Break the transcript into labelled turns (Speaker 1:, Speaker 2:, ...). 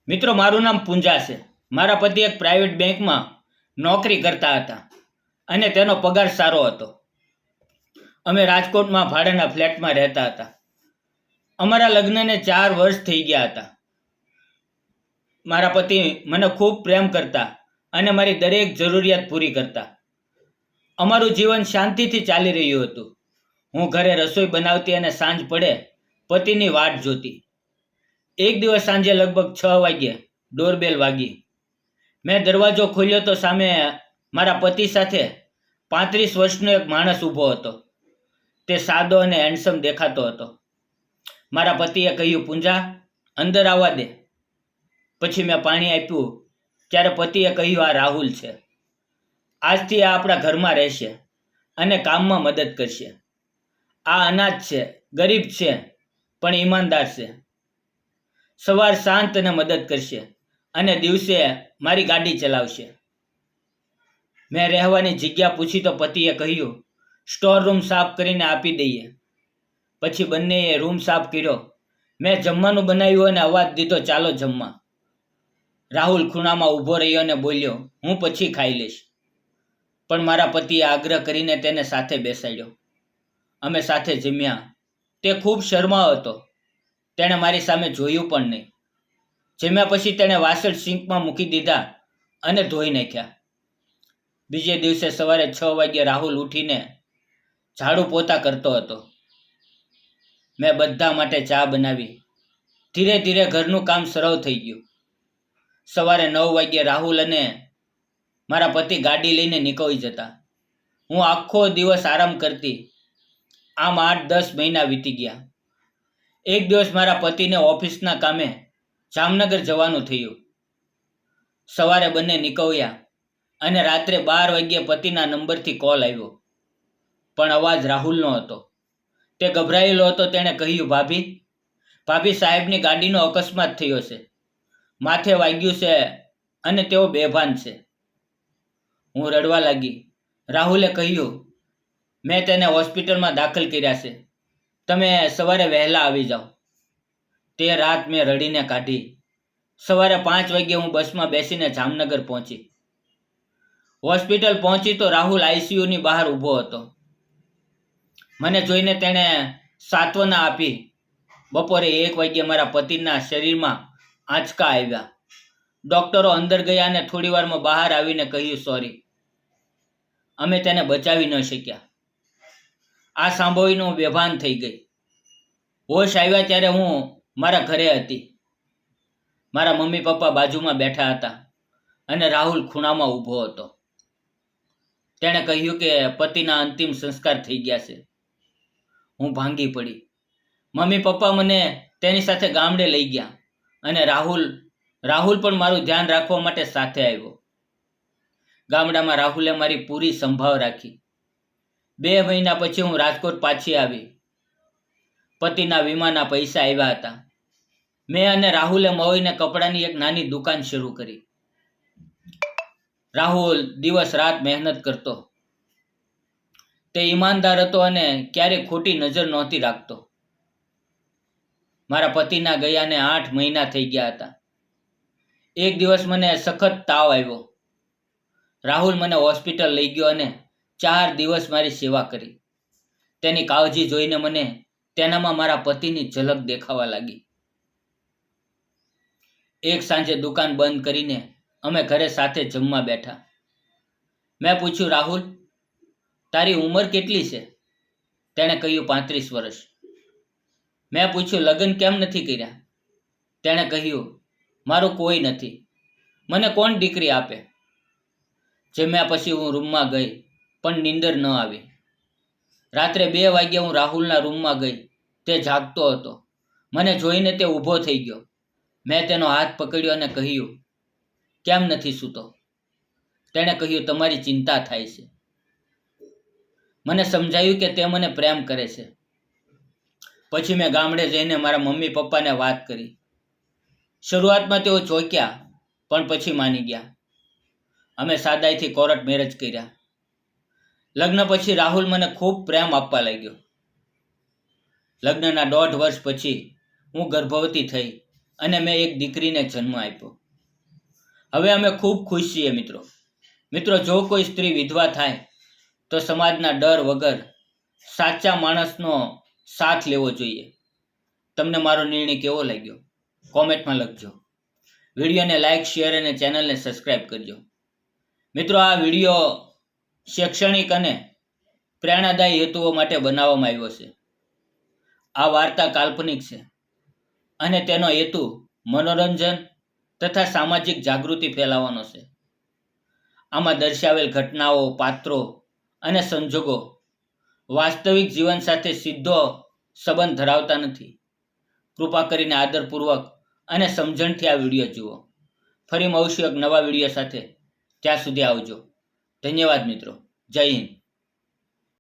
Speaker 1: મિત્રો, મારું નામ પૂંજા છે. મારા પતિ એક પ્રાઇવેટ બેંકમાં નોકરી કરતા હતા અને તેનો પગાર સારો હતો. અમે રાજકોટમાં ભાડાના ફ્લેટમાં રહેતા હતા. અમારા લગ્નને 4 વર્ષ થઈ ગયા હતા. મારા પતિ મને ખૂબ પ્રેમ કરતા અને મારી દરેક જરૂરિયાત પૂરી કરતા. અમારું જીવન શાંતિથી ચાલી રહ્યું હતું. હું ઘરે રસોઈ બનાવતી અને સાંજ પડે પતિની વાટ જોતી. એક દિવસ સાંજે લગભગ 6 વાગ્યે ડોરબેલ વાગી. મેં દરવાજો ખોલ્યો તો સામે મારા પતિ સાથે 35 વર્ષનો એક માણસ ઊભો હતો. તે સાદો અને હેન્ડસમ દેખાતો હતો. મારા પતિએ કહ્યું, પૂંજા, અંદર આવવા દે. પછી મેં પાણી આપ્યું ત્યારે પતિએ કહ્યું, આ રાહુલ છે. આજથી આ આપણા ઘરમાં રહેશે અને કામમાં મદદ કરશે. આ અનાથ છે, ગરીબ છે, પણ ઈમાનદાર છે. સવાર શાંત અને મદદ કરશે અને દિવસે મારી ગાડી ચલાવશે. મેં રહેવાની જગ્યા પૂછી તો પતિએ કહ્યું, સ્ટોર રૂમ સાફ કરીને આપી દઈએ. પછી બંનેએ રૂમ સાફ કર્યો. મેં જમવાનું બનાવ્યું અને અવાજ દીધો, ચાલો જમવા. રાહુલ ખૂણામાં ઊભો રહ્યો અને બોલ્યો, હું પછી ખાઈ લઈશ. પણ મારા પતિએ આગ્રહ કરીને તેને સાથે બેસાડ્યો. અમે સાથે જમ્યા. તે ખૂબ શરમાળ હતો. તેણે મારી સામે જોયું પણ નહીં. જમ્યા પછી તેણે વાસણ સિંકમાં મૂકી દીધા અને ધોઈ નાખ્યા. બીજે દિવસે સવારે 6 વાગ્યે રાહુલ ઉઠીને ઝાડુ પોતા કરતો હતો. મેં બધા માટે ચા બનાવી. ધીરે ધીરે ઘરનું કામ સરળ થઈ ગયું. સવારે 9 વાગ્યે રાહુલ અને મારા પતિ ગાડી લઈને નીકળી જતા. હું આખો દિવસ આરામ કરતી. આમ 8-10 મહિના વીતી ગયા. એક દિવસ મારા પતિને ઓફિસના કામે જામનગર જવાનું થયું. સવારે બંને નીકળ્યા અને રાત્રે 12 વાગ્યે પતિના નંબરથી કોલ આવ્યો, પણ અવાજ રાહુલનો હતો. તે ગભરાયેલો હતો. તેણે કહ્યું, ભાભી સાહેબની ગાડીનો અકસ્માત થયો છે. માથે વાગ્યું છે અને તેઓ બેભાન છે. હું રડવા લાગી. રાહુલે કહ્યું, મેં તેને હોસ્પિટલમાં દાખલ કર્યા છે. તમે સવારે વહેલા આવી જાઓ. તે રાત મેં રડીને કાઢી. સવારે 5 વાગ્યે હું બસમાં બેસીને જામનગર પહોંચી. હોસ્પિટલ પહોંચી તો રાહુલ આઈસીયુની બહાર ઊભો હતો. મને જોઈને તેણે સાંત્વના આપી. બપોરે 1 વાગ્યે મારા પતિના શરીરમાં આંચકા આવ્યા. ડૉક્ટરો અંદર ગયા અને થોડી વારમાં બહાર આવીને કહ્યું, સોરી, અમે તેને બચાવી ન શક્યા. આ સાંભળીને હું બેભાન થઈ ગઈ. હોશ આવ્યા ત્યારે હું મારા ઘરે હતી. મારા મમ્મી પપ્પા બાજુમાં બેઠા હતા અને રાહુલ ખૂણામાં ઊભો હતો. તેણે કહ્યું કે પતિના અંતિમ સંસ્કાર થઈ ગયા છે. હું ભાંગી પડી. મમ્મી પપ્પા મને તેની સાથે ગામડે લઈ ગયા અને રાહુલ પણ મારું ધ્યાન રાખવા માટે સાથે આવ્યો. ગામડામાં રાહુલે મારી પૂરી સંભાળ રાખી. 2 મહિના પછી હું રાજકોટ પાછી આવી. પતિના વીમાના પૈસા આવ્યા હતા. મેં અને રાહુલે મળીને કપડાની એક નાની દુકાન શરૂ કરી. રાહુલ દિવસ રાત મહેનત કરતો. તે ઈમાનદાર હતો અને ક્યારેય ખોટી નજર નહોતી રાખતો. મારા પતિના ગયાને 8 મહિના થઈ ગયા હતા. એક દિવસ મને સખત તાવ આવ્યો. રાહુલ મને હોસ્પિટલ લઈ ગયો અને 4 દિવસ મારી સેવા કરી. તેની કાળજી જોઈને મને તેનામાં મારા પતિની ઝલક દેખાવા લાગી. એક સાંજે દુકાન બંધ કરીને અમે ઘરે સાથે જમવા બેઠા. મેં પૂછ્યું, રાહુલ, તારી ઉંમર કેટલી છે? તેણે કહ્યું, 35 વર્ષ. મેં પૂછ્યું, લગ્ન કેમ નથી કર્યા? તેણે કહ્યું, મારું કોઈ નથી. મને કોણ દીકરી આપે? જમ્યા પછી હું રૂમમાં ગઈ, પણ નીંદર ન આવી. રાત્રે 2 વાગ્યે હું રાહુલના રૂમમાં ગઈ. તે જાગતો હતો. મને જોઈને તે ઊભો થઈ ગયો. મેં તેનો હાથ પકડ્યો અને કહ્યું, કેમ નથી સૂતો? તેણે કહ્યું, તમારી ચિંતા થાય છે. મને સમજાયું કે તે મને પ્રેમ કરે છે. પછી મેં ગામડે જઈને મારા મમ્મી પપ્પાને વાત કરી. શરૂઆતમાં તેઓ ચોંક્યા, પણ પછી માની ગયા. અમે સાદાઈથી કોર્ટ મેરેજ કર્યા. લગ્ન પછી રાહુલ મને ખૂબ પ્રેમ આપવા લાગ્યો. લગ્નના 1.5 વર્ષ પછી હું ગર્ભવતી થઈ અને મેં એક દીકરીને જન્મ આપ્યો. હવે અમે ખૂબ ખુશ છીએ મિત્રો. મિત્રો, જો કોઈ સ્ત્રી વિધવા થાય તો સમાજના ડર વગર સાચા માણસનો સાથ લેવો જોઈએ. તમને મારો નિર્ણય કેવો લાગ્યો? કોમેન્ટમાં લખજો. વિડીયોને લાઇક, શેર અને ચેનલને સબસ્ક્રાઈબ કરજો. મિત્રો, આ વિડીયો શૈક્ષણિક અને પ્રેરણાદાયી હેતુઓ માટે બનાવવામાં આવ્યો છે. આ વાર્તા કાલ્પનિક છે અને તેનો હેતુ મનોરંજન તથા સામાજિક જાગૃતિ ફેલાવવાનો છે. આમાં દર્શાવેલ ઘટનાઓ, પાત્રો અને સંજોગો વાસ્તવિક જીવન સાથે સીધો સંબંધ ધરાવતા નથી. કૃપા કરીને આદરપૂર્વક અને સમજણથી આ વિડીયો જુઓ. ફરી મળીશું એક નવા વિડીયો સાથે. ત્યાં સુધી આવજો. ધન્યવાદ મિત્રો. જય હિન્દ.